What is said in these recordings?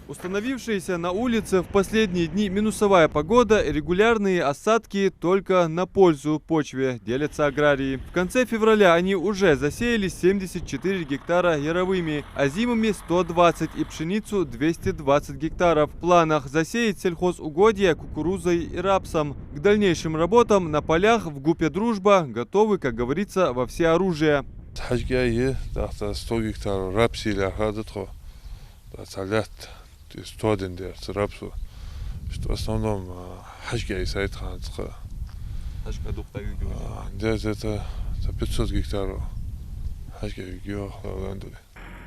Установившаяся на улице в последние дни минусовая погода и регулярные осадки только на пользу почве, делятся аграрии. В конце февраля они уже засеяли 74 гектара яровыми, а зимами 120 и пшеницу 220 гектаров. В планах засеять сельхозугодья кукурузой и рапсом. К дальнейшим работам на полях в ГУПе «Дружба» готовы, как говорится, во всеоружие. 100 гектаров рапсили, что в основном хачгай сайт ханцха. Это 500 гектаров.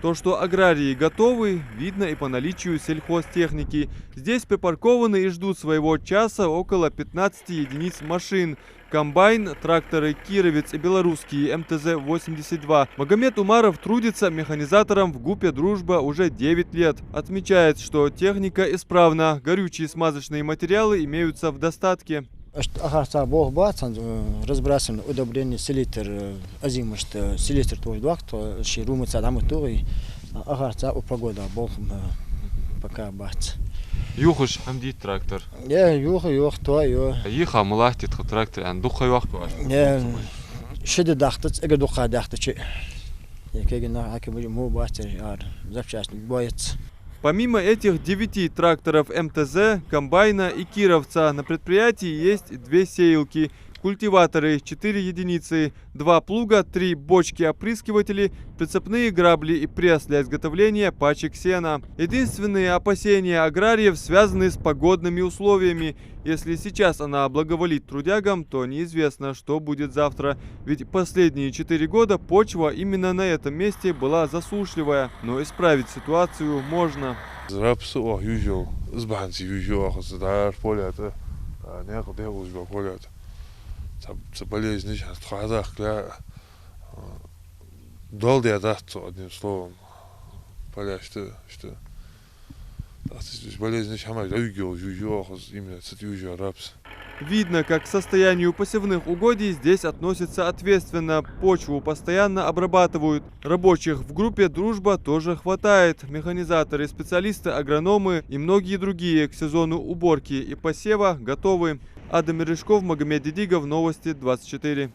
То, что аграрии готовы, видно и по наличию сельхозтехники. Здесь припаркованы и ждут своего часа около 15 единиц машин. Комбайн, тракторы «Кировец» и белорусские МТЗ-82. Магомед Умаров трудится механизатором в ГУПе «Дружба» уже 9 лет. Отмечает, что техника исправна, горючие смазочные материалы имеются в достатке. Разбрасываем удобрение селитр, азимышт, селитр твой дух, то ширумы цадамы туи, агарца у погода бог пока бац. Юхуш амдит трактор. Юх, то ё. Иха мулахтит трактор, ан духа юхту. Шеде дахтац, эгэ духа дахтачи. Якегена акебу му бацер, запчастник боец. Помимо этих 9 тракторов МТЗ, комбайна и кировца, на предприятии есть 2 сеялки, культиваторы 4 единицы, 2 плуга, 3 бочки-опрыскиватели, прицепные грабли и пресс для изготовления пачек сена. Единственные опасения аграриев связаны с погодными условиями. Если сейчас она благоволит трудягам, то неизвестно, что будет завтра. Ведь последние 4 года почва именно на этом месте была засушливая. Но исправить ситуацию можно. Болезнь долго я дастся, одним словом. Поля, что болезнь именно рапс. Видно, как к состоянию посевных угодий здесь относятся ответственно. Почву постоянно обрабатывают. Рабочих в группе «Дружба» тоже хватает. Механизаторы, специалисты, агрономы и многие другие к сезону уборки и посева готовы. Адам Мережков, Магомед Дидигов, Новости 24.